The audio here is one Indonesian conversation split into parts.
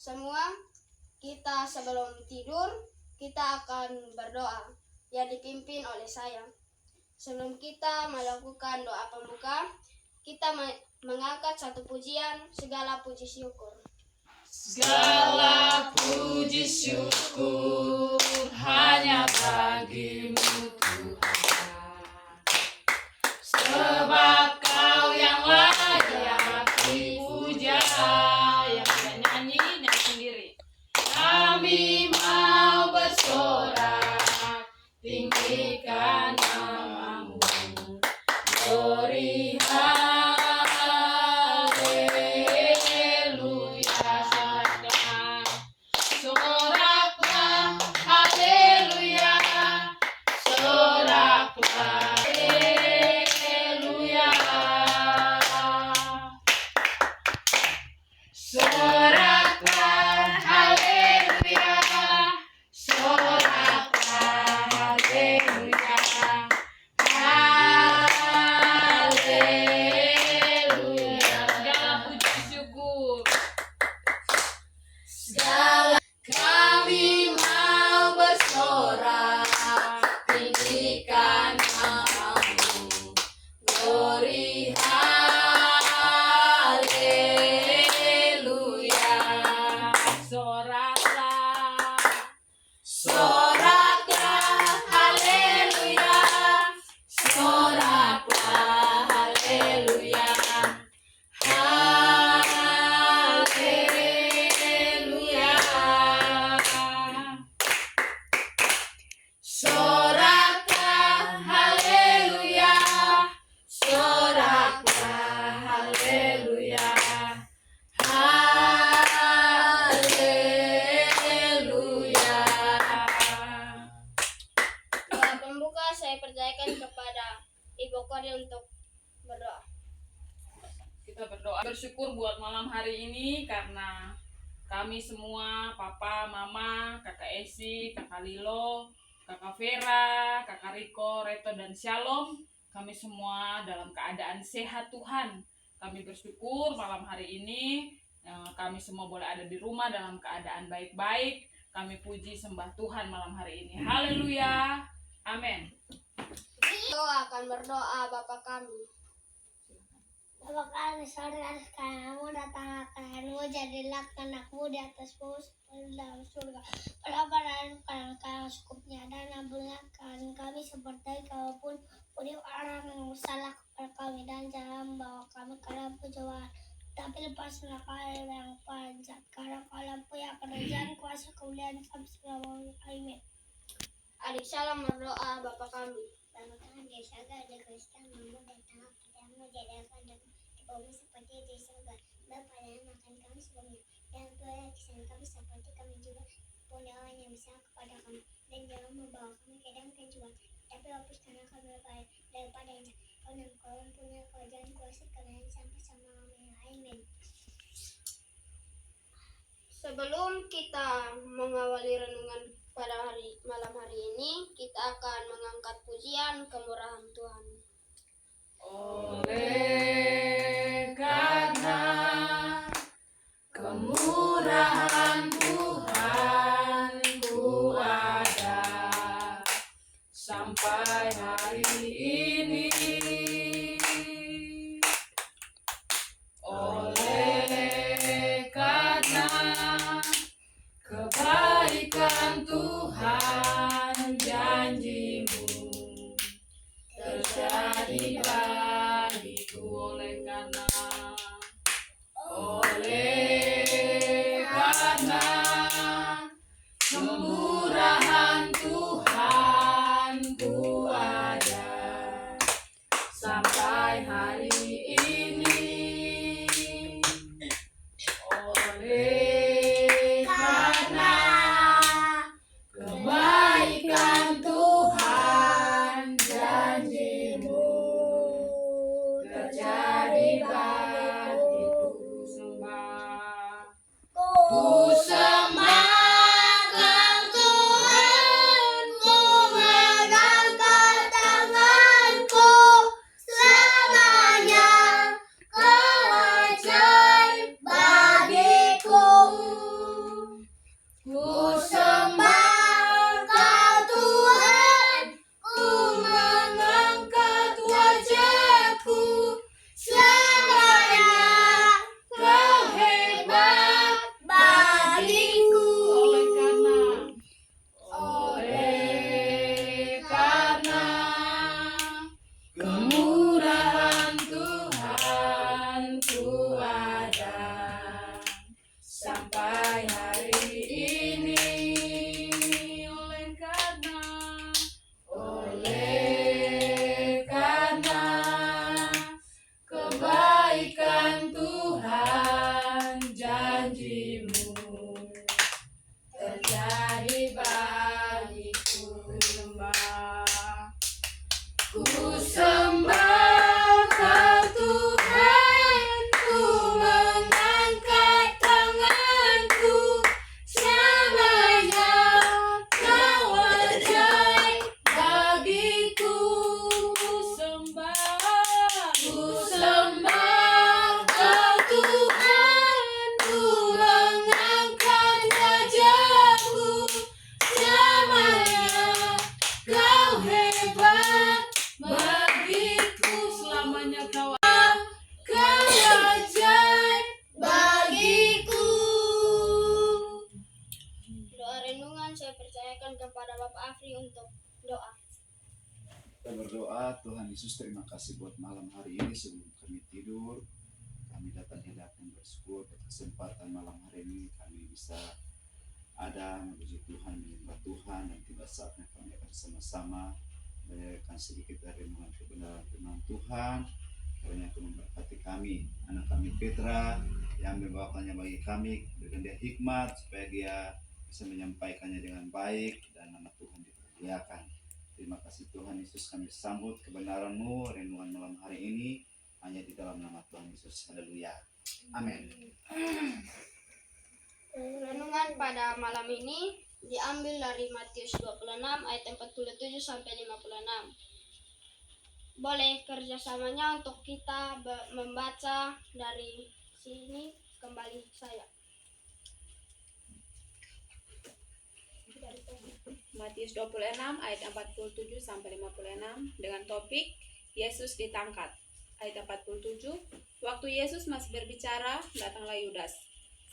Semua kita sebelum tidur, kita akan berdoa yang dipimpin oleh saya. Sebelum kita melakukan doa pembuka, kita mengangkat satu pujian, segala puji syukur. Segala puji syukur hanya bagimu Tuhan, sebab Kau yang layak dipuja. Yang kita nyanyi sendiri. Kami mau bersorak, tinggikan namamu, glory Saya percayakan kepada Ibu Kori untuk berdoa. Kita berdoa bersyukur buat malam hari ini karena kami semua, Papa, Mama, Kakak Esi, Kakak Lilo, Kakak Vera, Kakak Riko, Reto, dan Shalom, kami semua dalam keadaan sehat Tuhan. Kami bersyukur malam hari ini kami semua boleh ada di rumah dalam keadaan baik-baik. Kami puji sembah Tuhan malam hari ini. Haleluya. Amin. Kita akan berdoa. Bapa kami, Bapa kami, saudara kamu datang akanmu, jadilah kehendakmu di atas bumi seperti dalam surga. Pada kami secukupnya dan ampunikan kami seperti kami pun orang yang bersalah kepada kami, dan jangan membawa kami ke dalam pencobaan, tapi lepaslah kami dari yang jahat, karena Kau punya kerajaan, kuasa, kemuliaan sampai selama-lamanya. Amin. Adik Shalom berdoa. Bapa kami, Bapa kami di surga, dikuduskanlah namamu, datanglah kepadamu, jadilah kehendakmu di bumi seperti di surga. Beri makan kami sebelumnya, dan ampunilah kesalahan kami seperti kami juga mengampuni orang yang bersalah kepada kami, dan jangan membawa kami ke dalam pencobaan, tapi lepaskanlah kami daripada yang jahat, karena Kau punya kerajaan, kuasa, kemuliaan sampai selama-lamanya. Amin. sebelum kita mengawali renungan pada malam hari ini, kita akan mengangkat pujian kemurahan Tuhan. Oleh karena kemurahan Tuhan ku ada sampai hari ini. Oleh karena kebaikan Tuhan, janji-Mu terjadi bagiku. Oleh karena kemurahan Tuhan ku ada sampai hari ini. Oleh karena kebaikan Tuhan, janji-Mu terjadi bagiku. Sembah ku ada sampai hari ini. Oleh karena kebaikan Tuhan, janjimu terjadi bagiku. Ku sembah Kau Tuhan, ku mengangkat tanganku, selamanya Kau ajaib bagiku. Ku sembah Kau Tuhan, ku mengangkat wajahku, selamanya Kau hebat bagiku. Selamanya Kau ajaib bagiku. Doa renungan saya percayakan kepada Bapak Afri untuk doa. Kita berdoa, Tuhan Yesus, terima kasih buat malam hari ini. Sebelum kami tidur, kami datang hadiahkan bersyukur atas kesempatan malam hari ini kami bisa ada memuji Tuhan, menyembah Tuhan, dan tiba saatnya kami akan sama-sama mendengarkan sedikit dari renungan kebenaran firman Tuhan. Kiranya Tuhan memberkati kami, anak kami Petra yang membawakannya bagi kami, berikan dia hikmat supaya dia bisa menyampaikannya dengan baik dan nama Tuhan dipermuliakan. Terima kasih Tuhan Yesus, kami sambut kebenaran-Mu renungan malam hari ini hanya di dalam nama Tuhan Yesus. Haleluya. Amin. Renungan pada malam ini diambil dari Matius 26 ayat 47 sampai 56. Boleh kerjasamanya untuk kita membaca dari sini kembali saya. Matius 26 ayat 47 sampai 56 dengan topik Yesus ditangkap. Ayat 47, waktu Yesus masih berbicara, datanglah Yudas,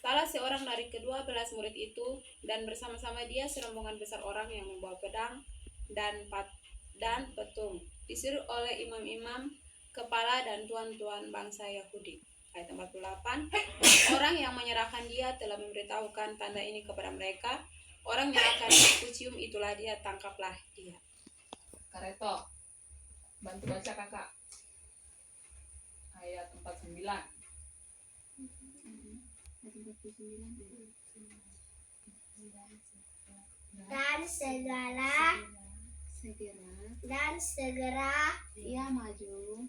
salah seorang dari ke-12 murid itu, dan bersama-sama dia serombongan besar orang yang membawa pedang dan petung, disuruh oleh imam-imam, kepala dan tuan-tuan bangsa Yahudi. Ayat 48, orang yang menyerahkan dia telah memberitahukan tanda ini kepada mereka. Orang yang akan aku cium itulah dia, tangkaplah dia. Kareto, bantu baca kakak. Ayat 49. Dan segera Ia maju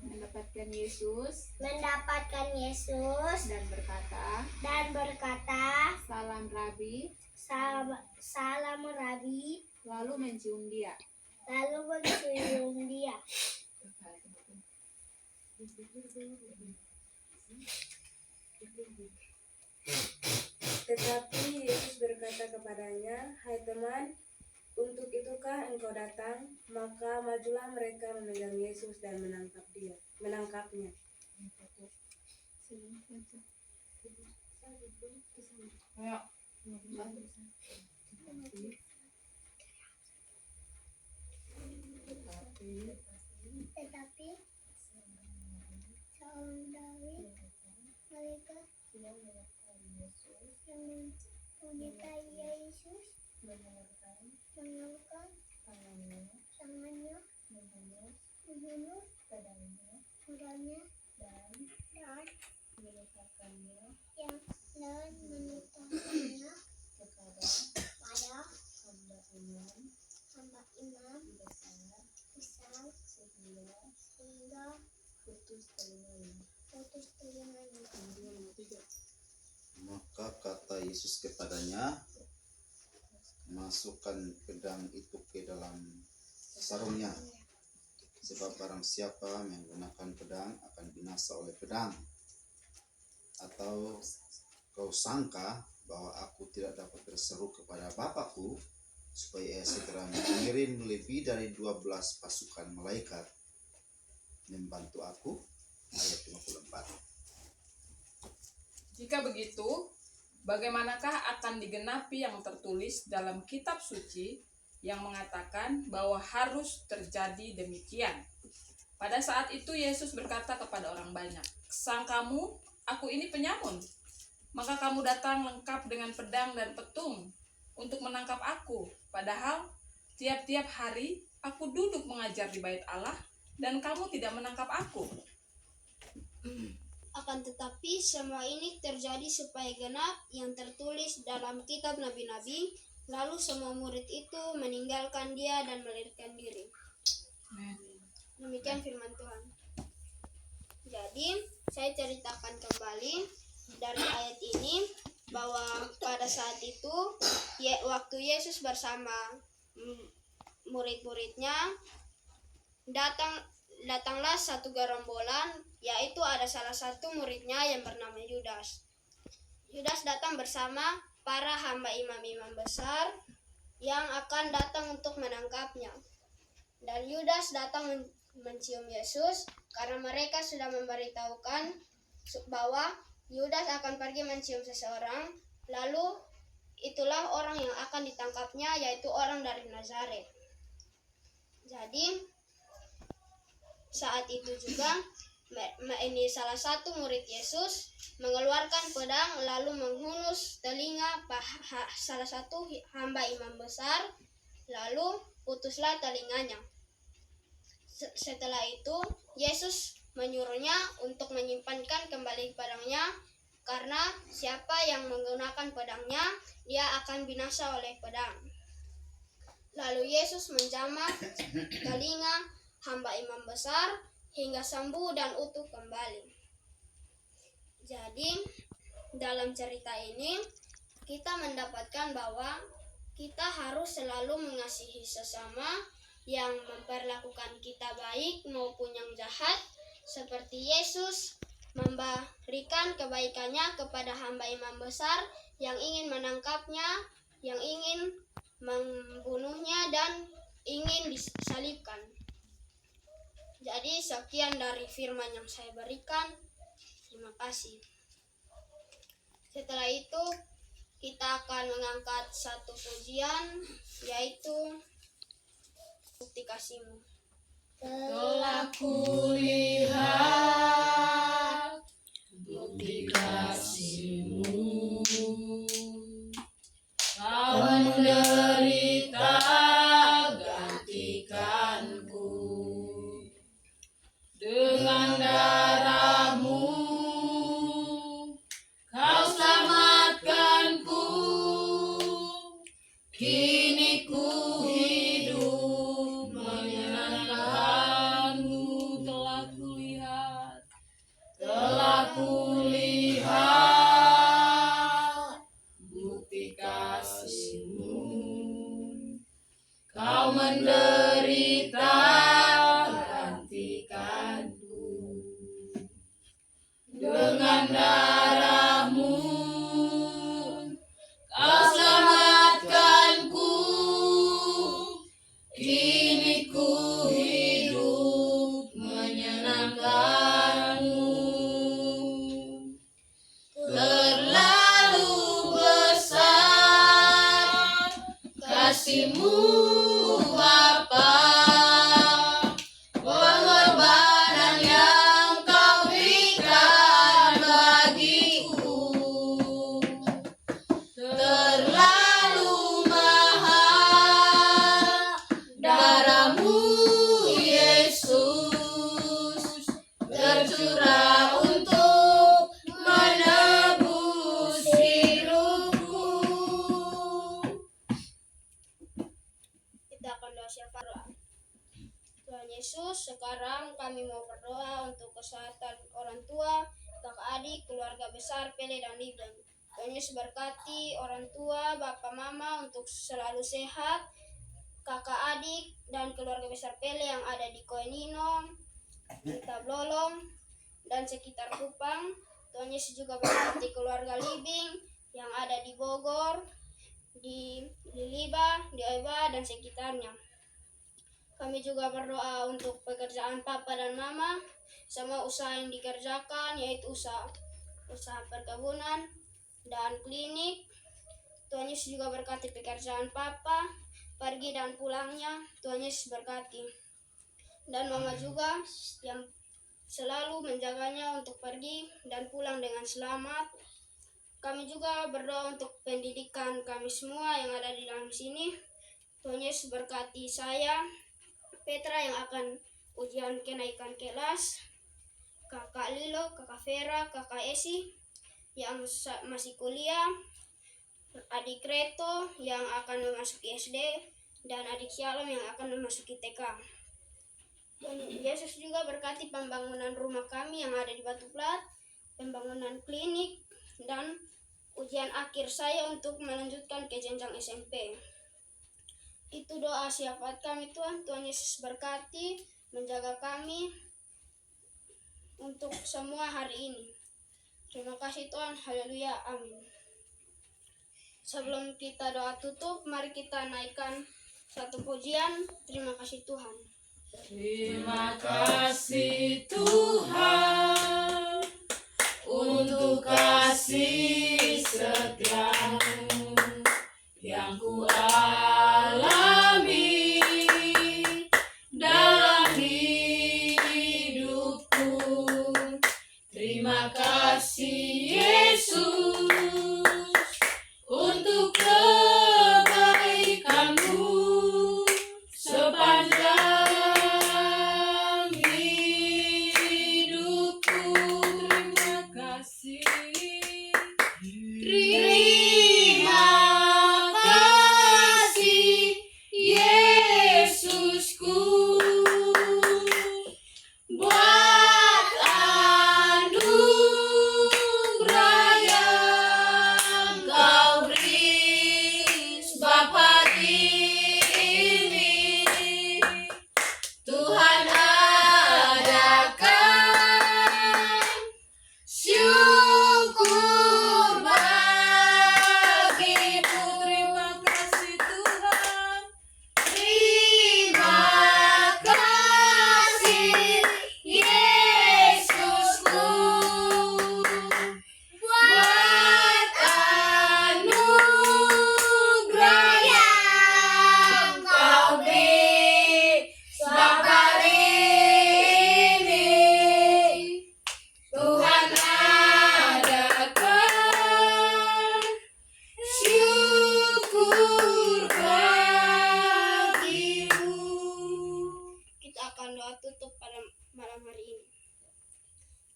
mendapatkan Yesus dan berkata, salam Rabi, lalu mencium dia. Tetapi Yesus berkata kepadanya, "Hai teman, untuk itukah engkau datang?" Maka majulah mereka memegang Yesus dan menangkapnya. Ayo. Tetapi seorang Daud mereka yang menyertai Yesus mengangkat tangannya, membunuh pedangnya dan meletakkannya kepada hamba imam besar sehingga putus telinganya. Maka kata Yesus kepadanya, masukkan pedang itu ke dalam sarungnya, sebab barang siapa menggunakan pedang akan binasa oleh pedang. Atau kau sangka bahwa aku tidak dapat berseru kepada Bapakku supaya ia segera mengirim lebih dari 12 pasukan malaikat membantu aku? Ayat 54. Jika begitu, bagaimanakah akan digenapi yang tertulis dalam kitab suci? yang mengatakan bahwa harus terjadi demikian. Pada saat itu Yesus berkata kepada orang banyak, "Sangkamu aku ini penyamun? Maka kamu datang lengkap dengan pedang dan petung untuk menangkap aku. Padahal tiap-tiap hari aku duduk mengajar di bait Allah dan kamu tidak menangkap aku." Akan tetapi semua ini terjadi supaya genap yang tertulis dalam kitab nabi-nabi. Lalu semua murid itu meninggalkan dia dan melarikan diri. Demikian firman Tuhan. Jadi, saya ceritakan kembali dari ayat ini bahwa pada saat itu waktu Yesus bersama murid-muridnya datanglah satu gerombolan, yaitu ada salah satu muridnya yang bernama Yudas. Yudas datang bersama para hamba imam-imam besar yang akan datang untuk menangkapnya. Dan Yudas datang mencium Yesus karena mereka sudah memberitahukan bahwa Yudas akan pergi mencium seseorang, lalu itulah orang yang akan ditangkapnya, yaitu orang dari Nazaret. Jadi saat itu juga ini salah satu murid Yesus mengeluarkan pedang lalu menghunus telinga salah satu hamba imam besar, lalu putuslah telinganya. Setelah itu Yesus menyuruhnya untuk menyimpankan kembali pedangnya, karena siapa yang menggunakan pedangnya dia akan binasa oleh pedang. Lalu Yesus menjamah telinga hamba imam besar hingga sembuh dan utuh kembali. Jadi dalam cerita ini kita mendapatkan bahwa kita harus selalu mengasihi sesama yang memperlakukan kita baik maupun yang jahat, seperti Yesus memberikan kebaikannya kepada hamba imam besar yang ingin menangkapnya, yang ingin membunuhnya dan ingin disalibkan. Jadi sekian dari firman yang saya berikan. Terima kasih. Setelah itu kita akan mengangkat satu pujian, yaitu Bukti Kasih-Mu. Telah kulihat bukti kasih-Mu, Kau menderita gantikanku. Dengan darah-Mu Kau selamatkanku. Kini ku hidup menyenangkan-Mu. Telah kulihat bukti kasih-Mu. Kau menderita gantikanku. Dengan darah-Mu Kau selamatkanku. Kini ku hidup menyenangkan-Mu. Terlalu besar kasih-Mu Bapa, pengorbanan yang Kau berikan bagiku. Terlalu mahal darah-Mu Yesus, tercurah untuk menebus hidupku. Kita akan doa syafaat. Tuhan Yesus, sekarang kami mau berdoa untuk kesehatan orang tua, kakak adik, keluarga besar Pele dan Liben. Tuhan Yesus berkati orang tua, bapak mama untuk selalu sehat, kakak adik dan keluarga besar Pele yang ada di Koenino, Tablolong, dan sekitar Kupang. Tuhan Yesus juga berkati keluarga Libing yang ada di Bogor, di Liliba, di Oiba, dan sekitarnya. Kami juga berdoa untuk pekerjaan papa dan mama, semua usaha yang dikerjakan, yaitu usaha perkebunan dan klinik. Tuhan Yesus juga berkati pekerjaan papa pergi dan pulangnya. Tuhan Yesus berkati. Dan mama juga yang selalu menjaganya untuk pergi dan pulang dengan selamat. Kami juga berdoa untuk pendidikan kami semua yang ada di dalam sini. Tuhan Yesus berkati saya, Petra yang akan ujian kenaikan kelas, Kakak Lilo, Kakak Vera, Kakak Esi yang masih kuliah, adik Reto yang akan memasuki SD, dan adik Shalom yang akan memasuki TK. Dan Yesus juga berkati pembangunan rumah kami yang ada di Batu Plat, pembangunan klinik, dan ujian akhir saya untuk melanjutkan ke jenjang SMP. Itu doa syafaat kami Tuhan. Tuhan Yesus berkati, menjaga kami untuk semua hari ini. Terima kasih Tuhan. Haleluya. Amin. Sebelum kita doa tutup, mari kita naikkan satu pujian. Terima kasih Tuhan. Terima kasih Tuhan untuk kasih setiamu yang ku alami dalam hidupku. Terima kasih Yesus untuk kebaikanmu sepanjang hidupku. Terima kasih. Terima kasih Yesusku buat anugerah yang Kau beri sebab hari ini Tuhan adakan syukur bagimu. Terima kasih Tuhan. Terima kasih Yesusku buat anugerah yang Kau beri sebab hari ini Tuhan adakan syukur bagimu. Kita akan doa tutup pada malam hari ini.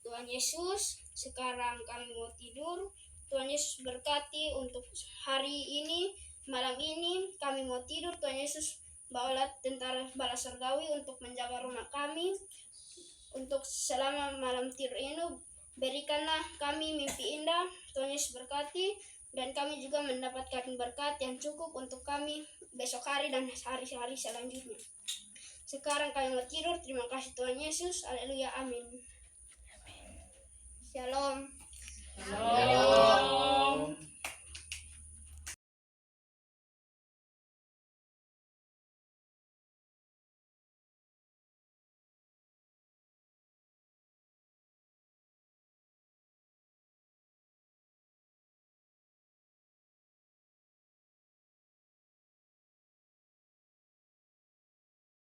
Tuhan Yesus, sekarang kami mau tidur. Tuhan Yesus berkati untuk hari ini, malam ini kami mau tidur. Tuhan Yesus bawalah tentara bala surgawi untuk menjaga rumah kami. Untuk selama malam tidur ini, berikanlah kami mimpi indah. Tuhan Yesus berkati, dan kami juga mendapatkan berkat yang cukup untuk kami besok hari dan hari-hari selanjutnya. Sekarang kami mau tidur. Terima kasih Tuhan Yesus. Haleluya. Amin. Shalom. Shalom.